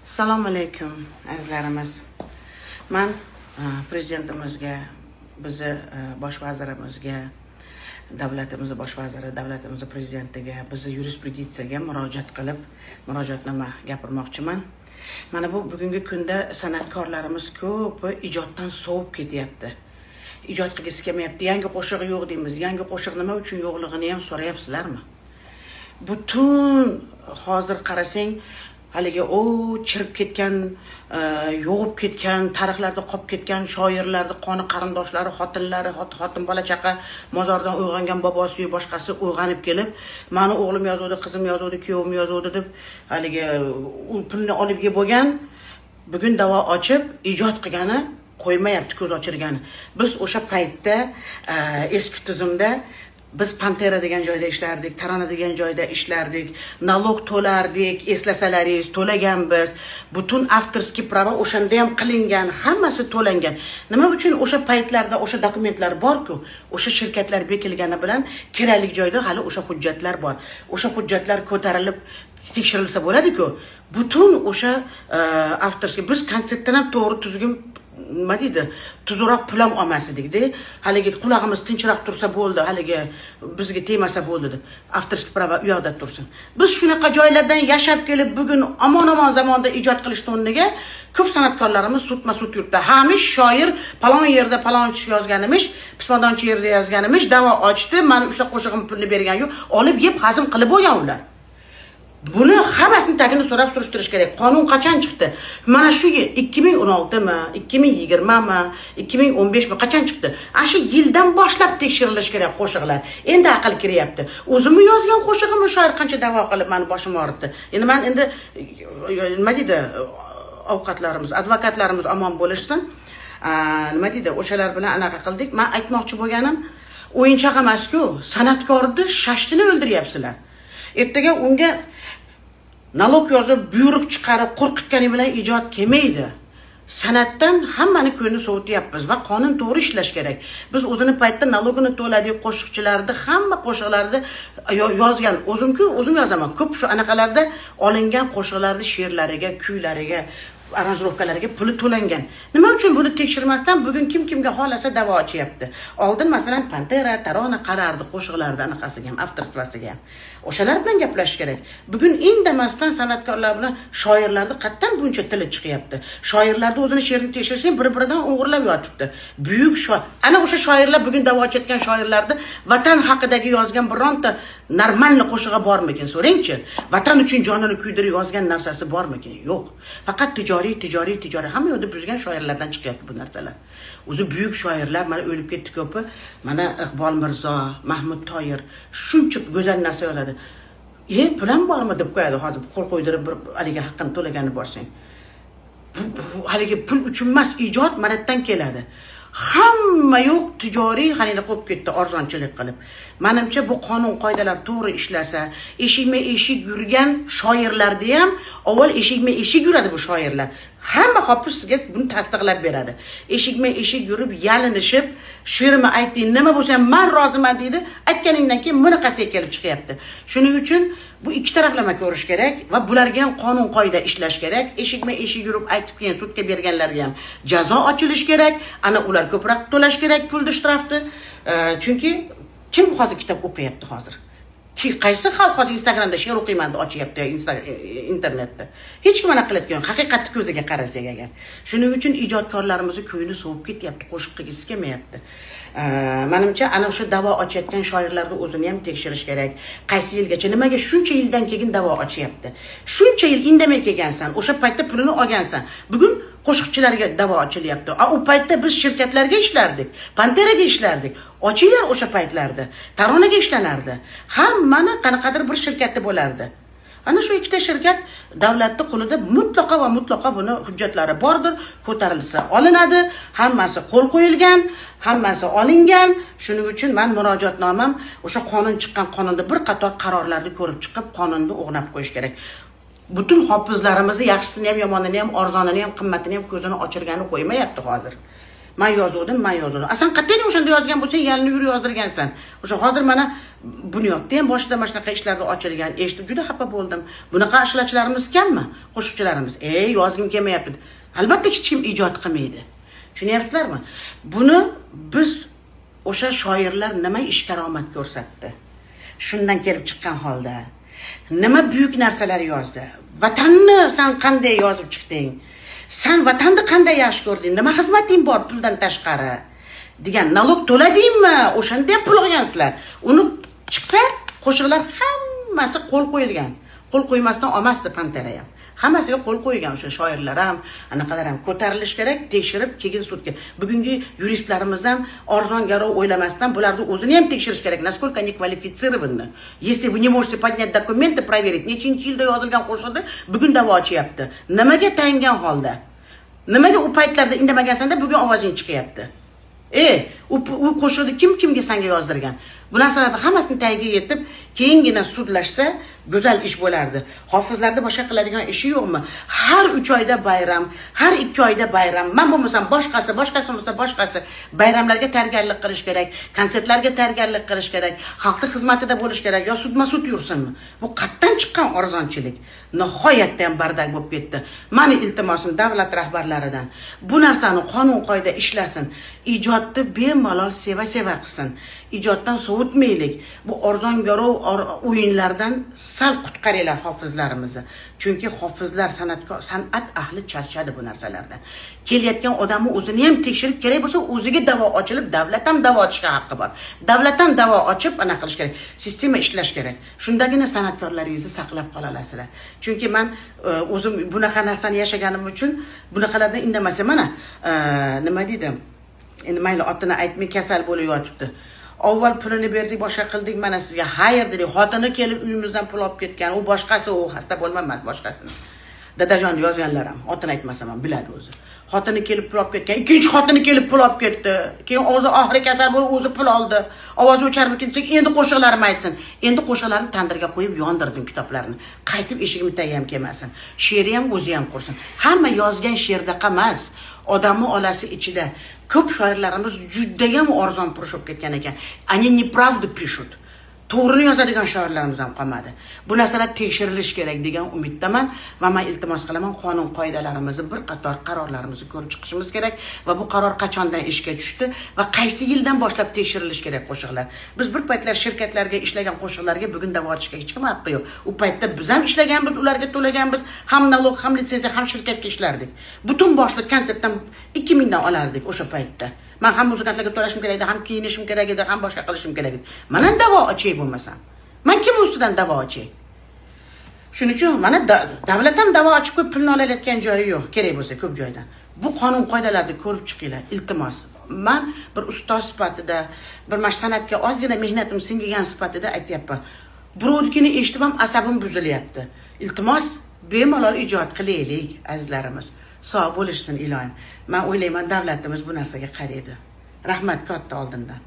Assalomu alaykum azizlarimiz. Men prezidentimizga, bizi bosh vazirimizga, davlatimiz bosh vaziri, davlatimiz prezidentiga, bizi yurisprudensiyaga murojaat qilib, murojaatnoma gapirmoqchiman. Mana bu bugungi kunda san'atkorlarimiz ko'p ijoddan sovib ketyapti. Ijod qilgisi kelmayapti. Yangi qo'shiq yo'q deymiz. Yangi qo'shiq nima uchun yo'qligini ham so'rayapsizlarmi? Butun hozir qarasang, haligi chirib ketgan, yo'g'ib ketgan, tarixlarda qolib ketgan shoirlarning qoni qarindoshlari, xotinlari, xotin bola chaqa mozordan uyg'ongan bobosi boshqasi uyg'onib kelib, meni o'g'lim yozuvdi, qizim yozuvdi, kuyovim yozuvdi deb haligi pulni olib yeb bo'lgan, bugun davo ochib ijod qilgani qo'ymayapti, ko'z ochirgani. Biz o'sha paytda eski tizimda biz Pantera degan joyda ishlardik, Tarona degan joyda ishlardik, nalog to'lardik, eslasalaringiz to'laganmiz. Butun avtorskiy prava o'shanda ham qilingan, hammasi to'langan. Nima uchun o'sha paytlarda o'sha dokumentlar bor-ku, o'sha shirkatlar bekilgani bilan kerakli joyda hali o'sha hujjatlar bor. O'sha hujjatlar ko'tarilib tekshirilsa bo'ladi-ku. Butun o'sha avtorskiy biz konsertdan ham to'g'ri tuzgim nima deydi, tuzroq pul ham olmasdik-da. Haligi qulog'imiz tinchroq tursa bo'ldi, haligi bizga tegmasa bo'ldi deb. Avtorskiy prava u yoqda tursin. Biz shunaqa joylardan yashab kelib, bugun omon-omon zamonda ijod qilish o'rniga ko'p san'atkorlarimiz sudma-sud yurtda. Hamish shoir palon yerda palonchi yozganimish, pismadonchi yerda yozganimish, davo ochdi, mana o'sha qo'shig'im pulni bergan yo'q, olib yeb hazm qilib bo'lgan ular. Buni hammasini tagini so'rab surishtirish kerak. Qonun qachon chiqdi? Mana shu 2016 mi, 2020 mi, 2015 mi qachon chiqdi? Shu yildan boshlab tekshirilish kerak qo'shiqlar. Endi aql kiryapti. O'zimni yozgan qo'shig'imni shoir qancha da'vo qilib meni boshim og'ritdi. Endi men endi nima deydi, ovqatlarimiz, advokatlarimiz omon bo'lishsin. Nima deydi, o'shalar bilan anaqa qildik. Men aytmoqchi bo'lganim, o'yinchoq emas-ku, san'atkorni shashtini o'ldiryapsizlar. Ertaga unga nalog yozib, buyruq chiqarib, qo'rqitgani bilan ijod kelmaydi. San'atdan hammani ko'ngli sovutyapmiz va qonun to'g'ri ishlash kerak. Biz o'zini paytda nalogini to'ladik, qo'shiqchilarni hamma qo'shiqlarni yozgan, o'zim yozaman. Ko'p shu anaqalarda olingan qo'shiqlarni she'rlariga, kuylariga, aranjirovkalariga puli to'langan. Nima uchun buni tekshirmasdan bugun kimga xolasa da'vo ochyapti? Oldin masalan Pantera, Tarona qarardi qo'shiqlarda anaqasiga ham, avtorstvasiga ham. O'shalar bilan gaplash kerak. Bugun indamasdan san'atkorlar bilan shoirlarning qatdan buncha tili chiqyapti. Shoirlarning o'zini she'rini tekshirsang, bir-biridan o'g'irlab yotibdi. Buyuk shoir. Ana o'sha shoirlar bugun da'vo ochayotgan shoirlarni vatan haqidagi yozgan bironta normalniy qo'shig'i bormikin? So'rangchi. Vatan uchun jonini kuydirib yozgan narsasi bormikin? Yo'q. Faqat tijoriy hamma yo'lda buzgan shoirlardan chiqyapti bu narsalar. O'zi buyuk shoirlar mana o'lib ketdi ko'pi. Mana Iqbol Mirzo, Mahmud Toyir shuncha go'zal narsa yozadi. Pulam bormi deb qo'yadi hozir qo'l qo'ydirib bir haligi haqqini to'lagani borsang. Haligi pul uchun emas, ijod manatdan keladi. Hamma yo'q tijoriy xalida qo'yib ketdi arzonchilik qilib. Menimcha bu qonun qoidalar to'g'ri ishlasa, eshikma-eshik yurgan shoirlarda ham avval eshikma-eshik yuradi bu shoirlar. Hamma hofiz sizga buni tasdiqlab beradi. Eshikma-eshik yurib, yalinishib, she'rni ayting, nima bo'lsa ham men roziman deydi. Aytganingdan keyin bunaqasiga kelib chiqyapti. Shuning uchun bu ikki taraflama ko'rish kerak va bularga ham qonun qoida ishlash kerak. Eshikma-eshik yurib aytib keyin sudga berganlarga ham jazo ochilish kerak. Ana ular ko'proq to'lash kerak pulni shtrafni. Chunki kim hozir kitob o'qiyapti hozir? Qaysi xalq hozir Instagramda she'r o'qiyman deb ochyapti internetda? Hech kim mana qilayotgan, haqiqatni ko'ziga qarasak agar. Shuning uchun ijodkorlarimizni ko'ngli sovib ketyapti, qo'shiq qilgisi kelmayapti. Menimcha ana o'sha da'vo ochayotgan shoirlarning o'zini ham tekshirish kerak. Qaysi yilgacha, nimaga shuncha yildan keyin da'vo ochyapti? Shuncha yil indamay kelgansan, o'sha paytda pulini olgansan. Bugun qo'shiqchilarga da'vo ochilyapti. U paytda biz shirkatlarga ishlardik, Panteraga ishlardik. Ochinglar o'sha paytlarda. Taronaga ishlanardi. Hammani qanaqadir bir shirkatda bo'lardi. Ana shu ikkita shirkat davlatning qo'lida mutlaqo buni hujjatlari bordir, ko'tarilsa olinadi, hammasi qo'l qo'yilgan, hammasi olingan. Shuning uchun men murojaatnomam o'sha qonun chiqqan qonunda bir qator qarorlarni ko'rib chiqib, qonunni o'g'nab qo'yish kerak. Butun hofizlarimizni yaxshisini ham, yomonini ham, arzonini ham, qimmatini ham ko'zini ochirgani qo'ymayapti hozir. Men yozdim. Asan qat'iy o'shanda yozgan bo'lsang, yalni yur yozdirgansan. O'sha hozir mana Bunyodda ham boshida mana shunaqa ishlarda ochilgan. Eshitib juda xafa bo'ldim. Bunaqa ishlatchilarimiz kammi? Qo'shiqchilarimiz. Yozgim kelmayapti. Albatta hech kim ijod qilmaydi. Tushunyapsizlarmi? Buni biz o'sha shoirlar nima ish karomat ko'rsatdi? Shundan kelib chiqqan holda nima buyuk narsalar yozdi? Vatanni sen qanday yozib chiqding? Sen vatanni qanday yaxshi ko'rding? Nima xizmating bor puldan tashqari? Degan nalog to'ladingmi? O'shanda ham pul olgansizlar. Uni chiqsa qo'shiqlar hammasi qo'l qo'yilgan. Qo'l qo'ymasdan olmasdi Pantera ham. Hammasiga qo'l qo'ygan o'sha shoirlar ham, anaqalar ham ko'tarilish kerak, tekshirib keyin sudga. Bugungi yuristlarimiz ham arzon garov o'ylamasdan bularni o'zini ham tekshirish kerak. Насколько они квалифицированы. Если вы не можете поднять документы, проверить, nechinchi yilda yozilgan qo'shiqni bugun da'vo ochyapti. Nimaga tayingan holda? Nimaga u paytlarda indamagansanda bugun ovozing chiqyapti? U qo'shiqni kimga senga yozdirgan? Bu narsalarni hammasini tagiga yetib, keyingina sudlashsa go'zal ish bo'lardi. Hofizlarda boshqa qiladigan ishi yo'qmi? Har 3 oyda bayram, har 2 oyda bayram. Men bo'lmasam boshqasi bo'lsa boshqasi bayramlarga tayyorgarlik qilish kerak, konsertlarga tayyorgarlik qilish kerak, xalqning xizmatida bo'lish kerak, yo sudma-sud yursinmi? Bu qatdan chiqqan arzonchilik. Nihoyatda ham bardak bo'lib ketdi. Meni iltimosim davlat rahbarlaridan bu narsani qonun qoida ishlasin. Ijodni bemalol seva qilsin. Ijoddan sovutmaylik. Bu arzon garov o'yinlardan sal qutqaringlar hofizlarimizni. Chunki hofizlar san'at ahli charchadi bu narsalardan. Kelayotgan odamni o'zini ham tekshirib kerak bo'lsa, o'ziga da'vo ochilib, davlat ham da'vo ochishga haqqi bor. Davlat ham da'vo ochib ana qilish kerak. Sistema ishlash kerak. Shundagina san'atkorlaringizni saqlab qola olasizlar. Chunki men o'zim bunaqa narsani yashaganim uchun bunaqalardan indamasam, mana nima deydim? Endi mayli otini aytmay kasal bo'lib yotibdi. Avval pulini berdik, boshqa qildik, mana sizga xayr dedik. Xotini kelib uyimizdan pul olib ketgan. U boshqasi, u xasta bo'lmamas boshqasini. Dadajon yozganlar ham, otini aytmasam ham biladi o'zi. Xotini kelib pul olib ketgan, ikkinchi xotini kelib pul olib ketdi. Keyin o'zi oxiri kasal bo'lib o'zi pul oldi. Ovozi o'chirib ketsak, endi qo'shiqlarim aytsin. Endi qo'shiqlarni tandirga qo'yib yondirdim kitoblarni. Qaytib eshigim tagiga ham kelmasin. She'ri ham o'zi ham qursin. Hamma yozgan she'rda emas, odamni olasi ichida. Ko'p shoirlarimiz juda ham arzon purush bo'lib ketgan ekan. Они неправду пишут. To'g'rini yozadigan shoirlarimiz ham qolmadi. Bu narsalar tekshirilish kerak degan umiddaman va men iltimos qilaman, qonun qoidalarimizni bir qator qarorlarimizni ko'rib chiqishimiz kerak va bu qaror qachondan ishga tushdi va qaysi yildan boshlab tekshirilish kerak qo'shiqlar. Biz bir paytlar shirkatlarga ishlagan qo'shiqlarga bugun da'vo ochishga hech kim haqqi yo'q. U paytda biz ham ishlaganmiz, ularga to'laganmiz, ham nalog, ham litsenziya, ham shirkatga ishlardik. Butun boshli konsertdan 2000 dan olardik o'sha paytda. Men ham muzikantlarga to'lashim kerak edi, ham kiyinishim kerak edi, ham boshqa qilishim kerak edi. Mana da'vo ochay bo'lmasam. Men kim ustidan da'vo ochay? Shuning uchun mana davlat ham da'vo ochib ko'p pulni olayotgan joyi yo'q, kerak bo'lsa ko'p joydan. Bu qonun qoidalarni ko'rib chiqinglar, iltimos. Men bir ustoz sifatida, bir san'atga ozgina mehnatim singigan sifatida aytyapman. Birovnikini eshitib ham asabim buzilyapti. Iltimos, bemalol ijod qilaylik, azizlarimiz. Sog' bo'lishsin iloyim. Men o'ylayman davlatimiz bu narsaga qaraydi. Rahmat katta oldindan.